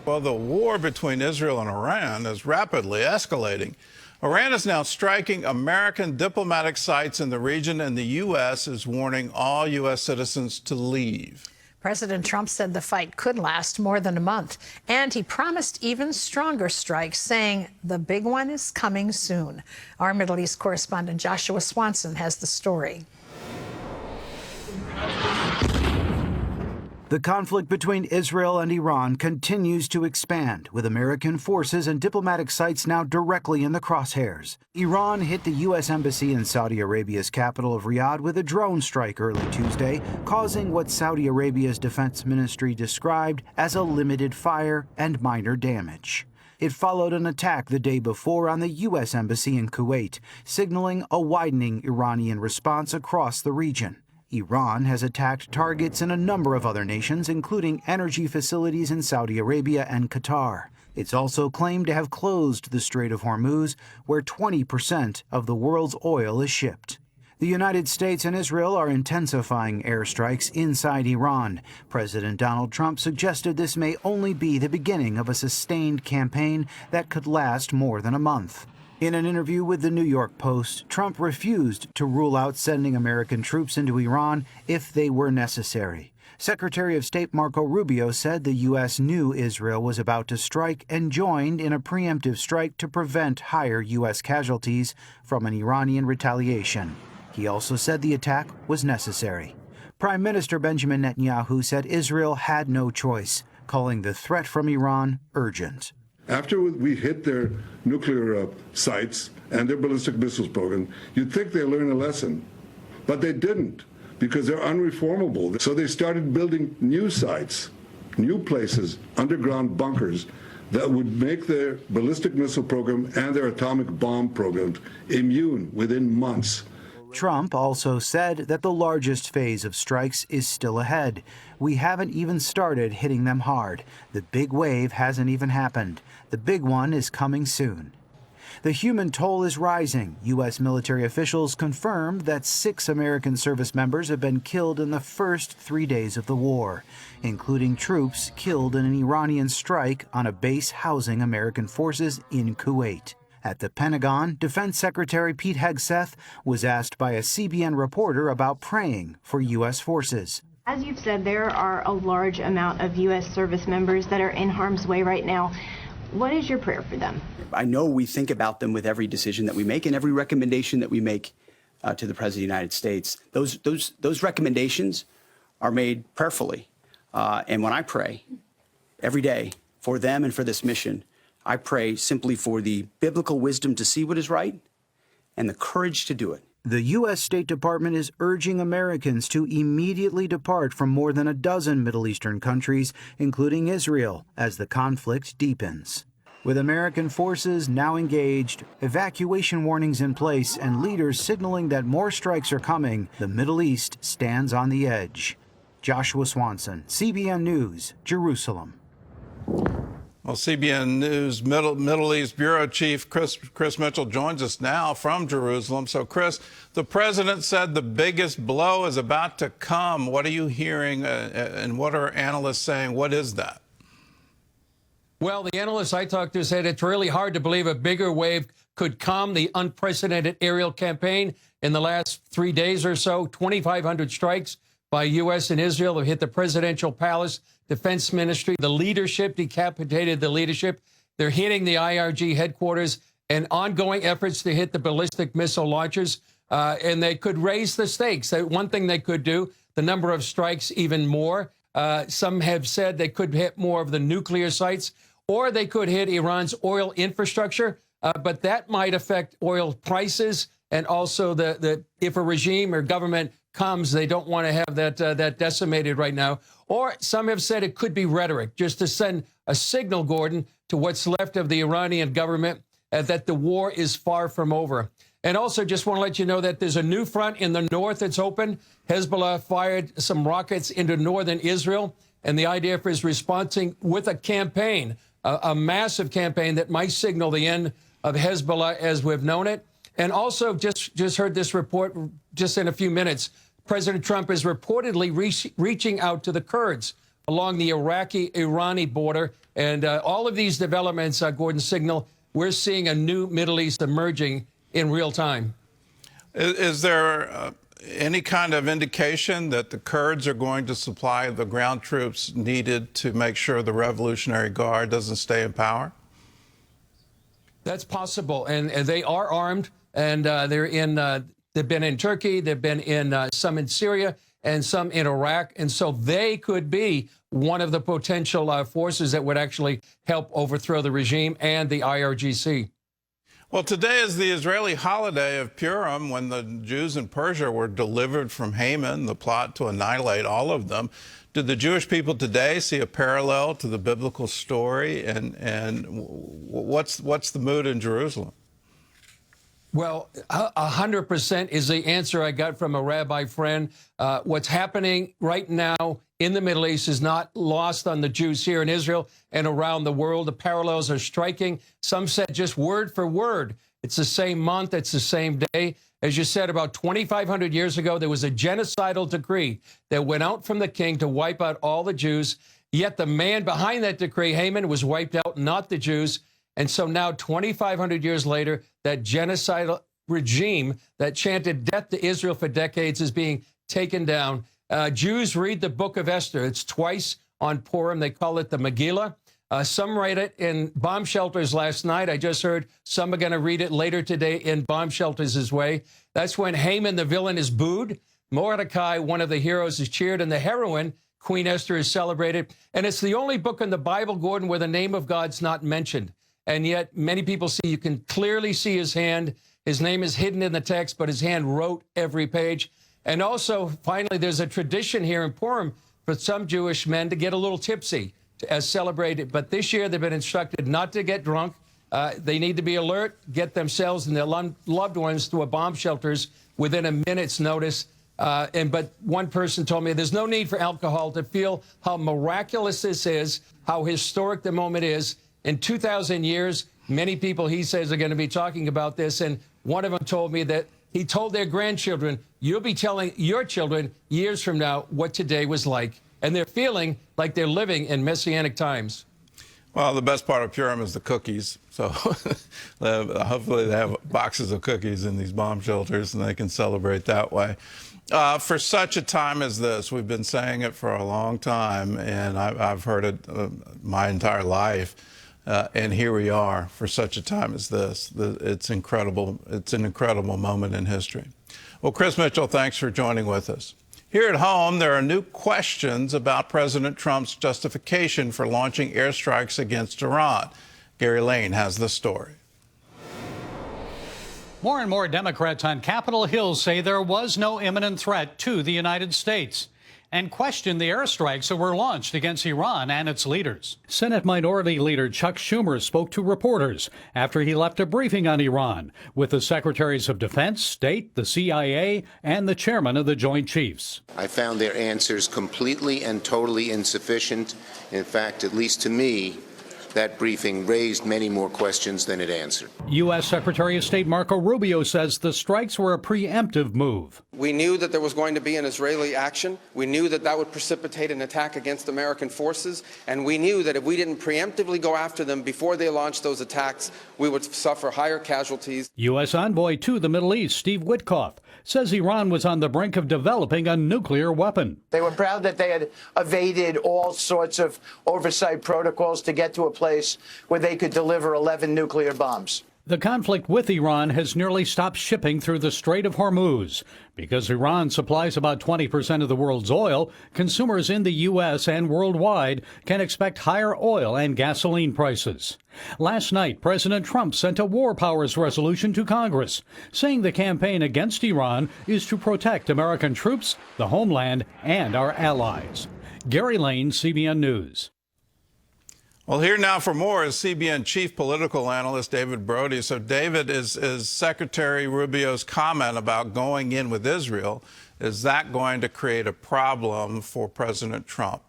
Well, the war between Israel and Iran is rapidly escalating. Iran is now striking American diplomatic sites in the region, and the U.S. is warning all U.S. citizens to leave. President Trump said the fight could last more than a month, and he promised even stronger strikes, saying the big one is coming soon. Our Middle East correspondent Joshua Swanson has the story. The conflict between Israel and Iran continues to expand, with American forces and diplomatic sites now directly in the crosshairs. Iran hit the U.S. Embassy in Saudi Arabia's capital of Riyadh with a drone strike early Tuesday, causing what Saudi Arabia's defense ministry described as a limited fire and minor damage. It followed an attack the day before on the U.S. Embassy in Kuwait, signaling a widening Iranian response across the region. Iran has attacked targets in a number of other nations, including energy facilities in Saudi Arabia and Qatar. It's also claimed to have closed the Strait of Hormuz, where 20% of the world's oil is shipped. The United States and Israel are intensifying airstrikes inside Iran. President Donald Trump suggested this may only be the beginning of a sustained campaign that could last more than a month. In an interview with the New York Post, Trump refused to rule out sending American troops into Iran if they were necessary. Secretary of State Marco Rubio said the U.S. knew Israel was about to strike and joined in a preemptive strike to prevent higher U.S. casualties from an Iranian retaliation. He also said the attack was necessary. Prime Minister Benjamin Netanyahu said Israel had no choice, calling the threat from Iran urgent. After we hit their nuclear sites and their ballistic missiles program, you'd think they learned a lesson. But they didn't, because they're unreformable. So they started building new sites, new places, underground bunkers that would make their ballistic missile program and their atomic bomb programs immune within months. Trump also said that the largest phase of strikes is still ahead. We haven't even started hitting them hard. The big wave hasn't even happened. The big one is coming soon. The human toll is rising. U.S. military officials confirmed that 6 American service members have been killed in the first 3 days of the war, including troops killed in an Iranian strike on a base housing American forces in Kuwait. At the Pentagon, Defense Secretary Pete Hegseth was asked by a CBN reporter about praying for U.S. forces. As you've said, there are a large amount of U.S. service members that are in harm's way right now. What is your prayer for them? I know we think about them with every decision that we make and every recommendation that we make to the President of the United States. Those recommendations are made prayerfully. And when I pray every day for them and for this mission, I pray simply for the biblical wisdom to see what is right and the courage to do it. The U.S. State Department is urging Americans to immediately depart from more than a dozen Middle Eastern countries, including Israel, as the conflict deepens. With American forces now engaged, evacuation warnings in place, and leaders signaling that more strikes are coming, the Middle East stands on the edge. Joshua Swanson, CBN News, Jerusalem. Well, CBN News Middle East Bureau Chief Chris Mitchell joins us now from Jerusalem. So, Chris, the president said the biggest blow is about to come. What are you hearing and what are analysts saying? What is that? Well, the analysts I talked to said it's really hard to believe a bigger wave could come. The unprecedented aerial campaign in the last 3 days or so, 2,500 strikes by U.S. and Israel have hit the presidential palace, defense ministry, the leadership, decapitated the leadership. They're hitting the IRG headquarters and ongoing efforts to hit the ballistic missile launchers. And they could raise the stakes. One thing they could do, the number of strikes even more. Some have said they could hit more of the nuclear sites, or they could hit Iran's oil infrastructure. But that might affect oil prices. And also if a regime or government comes, they don't want to have that decimated right now. Or some have said it could be rhetoric, just to send a signal, Gordon, to what's left of the Iranian government that the war is far from over. And also just want to let you know that there's a new front in the north that's open. Hezbollah fired some rockets into northern Israel, and the IDF is responding with a campaign, a massive campaign that might signal the end of Hezbollah as we've known it. And also just heard this report just in a few minutes. President Trump is reportedly reaching out to the Kurds along the Iraqi-Irani border. And all of these developments, Gordon, signal we're seeing a new Middle East emerging in real time. Is there any kind of indication that the Kurds are going to supply the ground troops needed to make sure the Revolutionary Guard doesn't stay in power? That's possible, and they are armed, and they've been in Turkey, they've been in some in Syria, and some in Iraq, and so they could be one of the potential forces that would actually help overthrow the regime and the IRGC. Well, today is the Israeli holiday of Purim, when the Jews in Persia were delivered from Haman, the plot to annihilate all of them. Did the Jewish people today see a parallel to the biblical story? And what's the mood in Jerusalem? Well, 100% is the answer I got from a rabbi friend. What's happening right now in the Middle East is not lost on the Jews here in Israel and around the world. The parallels are striking. Some said just word for word. It's the same month. It's the same day. As you said, about 2,500 years ago, there was a genocidal decree that went out from the king to wipe out all the Jews. Yet the man behind that decree, Haman, was wiped out, not the Jews. And so now, 2,500 years later, that genocidal regime that chanted death to Israel for decades is being taken down. Jews read the book of Esther. It's twice on Purim. They call it the Megillah. Some read it in bomb shelters last night. I just heard some are going to read it later today in bomb shelters as well. That's when Haman, the villain, is booed. Mordecai, one of the heroes, is cheered. And the heroine, Queen Esther, is celebrated. And it's the only book in the Bible, Gordon, where the name of God's not mentioned. And yet many people see, you can clearly see his hand. His name is hidden in the text, but his hand wrote every page. And also, finally, there's a tradition here in Purim for some Jewish men to get a little tipsy as celebrated. But this year, they've been instructed not to get drunk. They need to be alert, get themselves and their loved ones to a bomb shelters within a minute's notice. But one person told me there's no need for alcohol to feel how miraculous this is, how historic the moment is. In 2,000 years, many people, he says, are going to be talking about this. And one of them told me that he told their grandchildren, you'll be telling your children years from now what today was like. And they're feeling like they're living in messianic times. Well, the best part of Purim is the cookies. So hopefully they have boxes of cookies in these bomb shelters and they can celebrate that way. For such a time as this, we've been saying it for a long time, and I've heard it my entire life. And here we are for such a time as this. It's incredible. It's an incredible moment in history. Well, Chris Mitchell, thanks for joining with us. Here at home, there are new questions about President Trump's justification for launching airstrikes against Iran. Gary Lane has the story. More and more Democrats on Capitol Hill say there was no imminent threat to the United States and question the airstrikes that were launched against Iran and its leaders. Senate Minority Leader Chuck Schumer spoke to reporters after he left a briefing on Iran with the Secretaries of Defense, State, the CIA, and the Chairman of the Joint Chiefs. I found their answers completely and totally insufficient. In fact, at least to me, that briefing raised many more questions than it answered. U.S. Secretary of State Marco Rubio says the strikes were a preemptive move. We knew that there was going to be an Israeli action. We knew that that would precipitate an attack against American forces. And we knew that if we didn't preemptively go after them before they launched those attacks, we would suffer higher casualties. U.S. envoy to the Middle East, Steve Witkoff, says Iran was on the brink of developing a nuclear weapon. They were proud that they had evaded all sorts of oversight protocols to get to a place where they could deliver 11 nuclear bombs. The conflict with Iran has nearly stopped shipping through the Strait of Hormuz. Because Iran supplies about 20% of the world's oil, consumers in the U.S. and worldwide can expect higher oil and gasoline prices. Last night, President Trump sent a war powers resolution to Congress, saying the campaign against Iran is to protect American troops, the homeland, and our allies. Gary Lane, CBN News. Well, here now for more is CBN chief political analyst David Brody. So, David, is Secretary Rubio's comment about going in with Israel, is that going to create a problem for President Trump?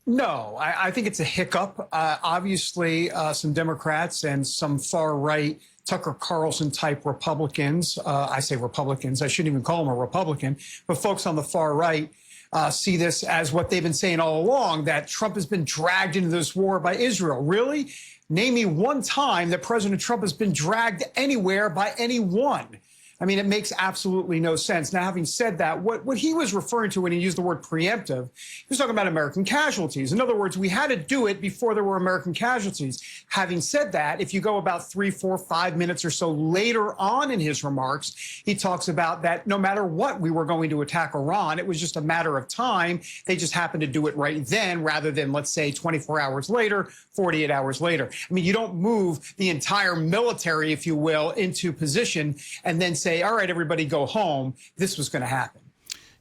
No, I think it's a hiccup. Obviously, some Democrats and some far-right Tucker Carlson-type Republicans, I say Republicans, I shouldn't even call him a Republican, but folks on the far right, see this as what they've been saying all along, that Trump has been dragged into this war by Israel. Really? Name me one time that President Trump has been dragged anywhere by anyone. I mean, it makes absolutely no sense. Now, having said that, what he was referring to when he used the word preemptive, he was talking about American casualties. In other words, we had to do it before there were American casualties. Having said that, if you go about 3, 4, 5 minutes or so later on in his remarks, he talks about that no matter what we were going to attack Iran, it was just a matter of time. They just happened to do it right then rather than, let's say, 24 hours later, 48 hours later. I mean, you don't move the entire military, if you will, into position and then say, all right, everybody go home. This was going to happen.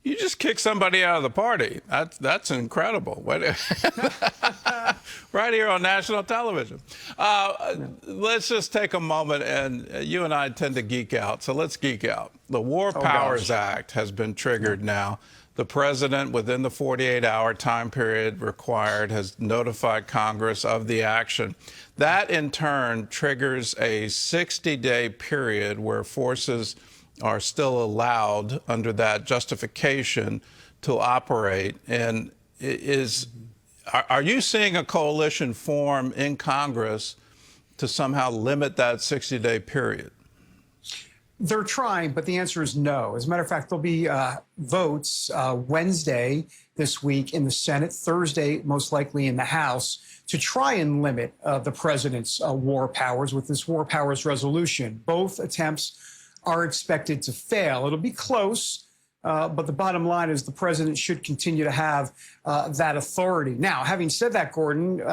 You just kick somebody out of the party. That's incredible. Right here on national television. Let's just take a moment, and you and I tend to geek out, so let's geek out. The War Powers Act has been triggered now. The president, within the 48-hour time period required, has notified Congress of the action. That, in turn, triggers a 60-day period where forces are still allowed under that justification to operate. And are you seeing a coalition form in Congress to somehow limit that 60-day period? They're trying, but the answer is no. As a matter of fact, there'll be votes Wednesday this week in the Senate, Thursday most likely in the House, to try and limit the president's war powers with this war powers resolution. Both attempts are expected to fail. It'll be close. But the bottom line is the president should continue to have that authority. Now, having said that, Gordon,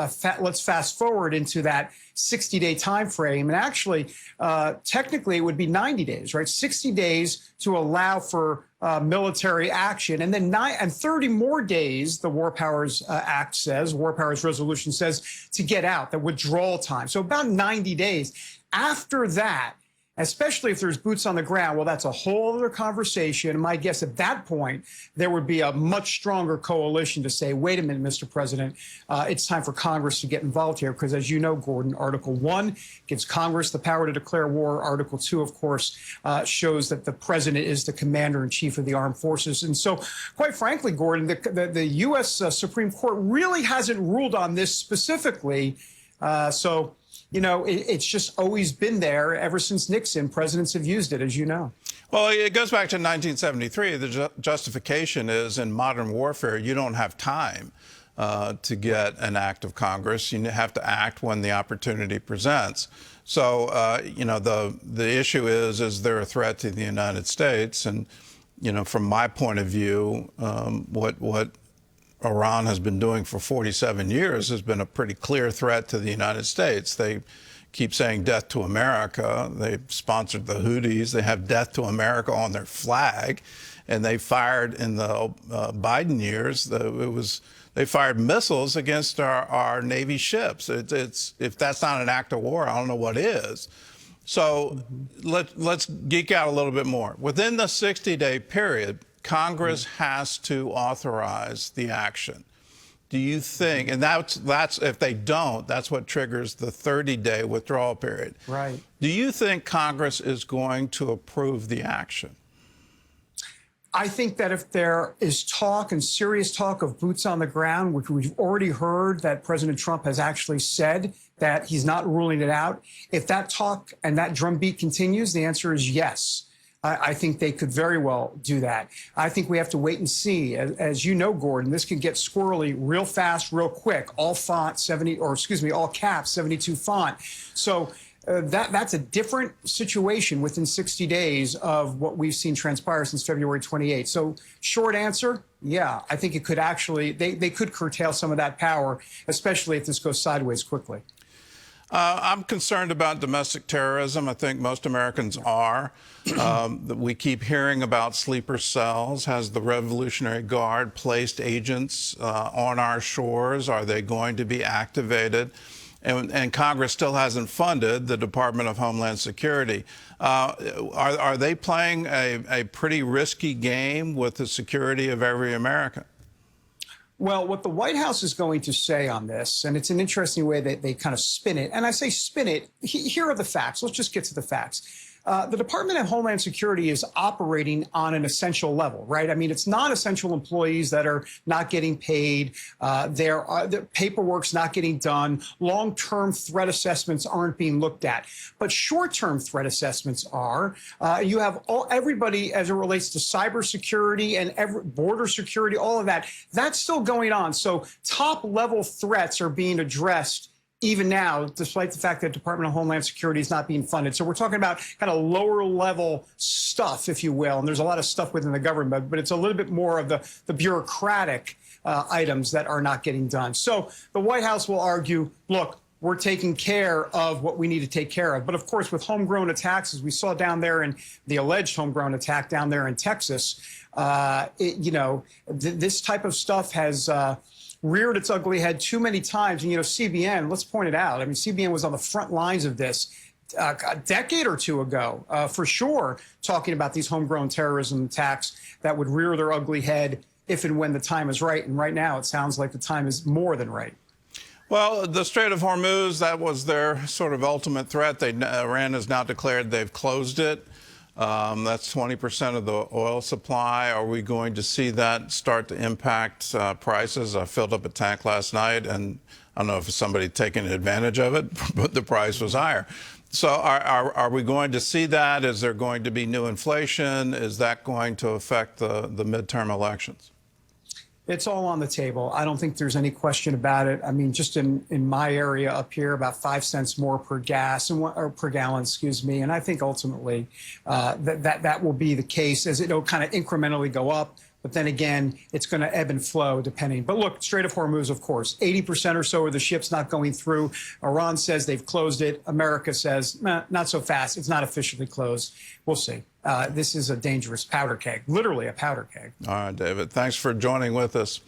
let's fast forward into that 60-day time frame. And actually, technically, it would be 90 days, right? 60 days to allow for military action. And then 30 more days, the War Powers Act says, War Powers Resolution says, to get out, the withdrawal time. So about 90 days. After that, especially if there's boots on the ground, well, that's a whole other conversation. My guess at that point, there would be a much stronger coalition to say, wait a minute, Mr. President, it's time for Congress to get involved here. Because as you know, Gordon, Article 1 gives Congress the power to declare war. Article 2, of course, shows that the president is the commander-in-chief of the armed forces. And so, quite frankly, Gordon, the U.S. Supreme Court really hasn't ruled on this specifically. You know, it's just always been there ever since Nixon. Presidents have used it, as you know. Well, it goes back to 1973. The justification is in modern warfare, you don't have time to get an act of Congress. You have to act when the opportunity presents. So, you know, the issue is there a threat to the United States? And, you know, from my point of view, what Iran has been doing for 47 years has been a pretty clear threat to the United States. They keep saying death to America. They've sponsored the Houthis. They have death to America on their flag. And they fired in the Biden years, they fired missiles against our Navy ships. If that's not an act of war, I don't know what is. So let's geek out a little bit more. Within the 60-day period, Congress has to authorize the action. Do you think, and that's if they don't, that's what triggers the 30-day withdrawal period. Right. Do you think Congress is going to approve the action? I think that if there is talk and serious talk of boots on the ground, which we've already heard that President Trump has actually said that he's not ruling it out, if that talk and that drumbeat continues, the answer is yes. I think they could very well do that. I think we have to wait and see. As you know, Gordon, this can get squirrely real fast, real quick. All caps, 72 font. So that's a different situation within 60 days of what we've seen transpire since February 28th. So short answer, yeah, I think it could actually, they could curtail some of that power, especially if this goes sideways quickly. I'm concerned about domestic terrorism. I think most Americans are. We keep hearing about sleeper cells. Has the Revolutionary Guard placed agents on our shores? Are they going to be activated? And Congress still hasn't funded the Department of Homeland Security. Are they playing a pretty risky game with the security of every American? Well, what the White House is going to say on this, and it's an interesting way that they kind of spin it, and I say spin it, here are the facts. Let's just get to the facts. the Department of Homeland Security is operating on an essential level, right? I mean, it's non-essential employees that are not getting paid. The paperwork's not getting done. Long-term threat assessments aren't being looked at. But short-term threat assessments are. You have everybody as it relates to cybersecurity and border security, all of that. That's still going on. So top-level threats are being addressed even now, despite the fact that Department of Homeland Security is not being funded. So we're talking about kind of lower level stuff, if you will. And there's a lot of stuff within the government, but it's a little bit more of the bureaucratic items that are not getting done. So the White House will argue, look, we're taking care of what we need to take care of. But of course, with homegrown attacks, as we saw down there in the alleged homegrown attack down there in Texas, this type of stuff has reared its ugly head too many times. And, CBN, let's point it out. I mean, CBN was on the front lines of this a decade or two ago, for sure, talking about these homegrown terrorism attacks that would rear their ugly head if and when the time is right. And right now, it sounds like the time is more than right. Well, the Strait of Hormuz, that was their sort of ultimate threat. Iran has now declared they've closed it. That's 20% of the oil supply. Are we going to see that start to impact prices? I filled up a tank last night, and I don't know if somebody taking advantage of it, but the price was higher. So are we going to see that? Is there going to be new inflation? Is that going to affect the midterm elections? It's all on the table. I don't think there's any question about it. I mean, just in my area up here, about 5 cents more per per gallon, excuse me. And I think ultimately that will be the case as it'll kind of incrementally go up. But then again, it's going to ebb and flow depending. But look, Strait of Hormuz, of course, 80% or so of the ships not going through. Iran says they've closed it. America says, not so fast. It's not officially closed. We'll see. This is a dangerous powder keg, literally a powder keg. All right, David. Thanks for joining with us.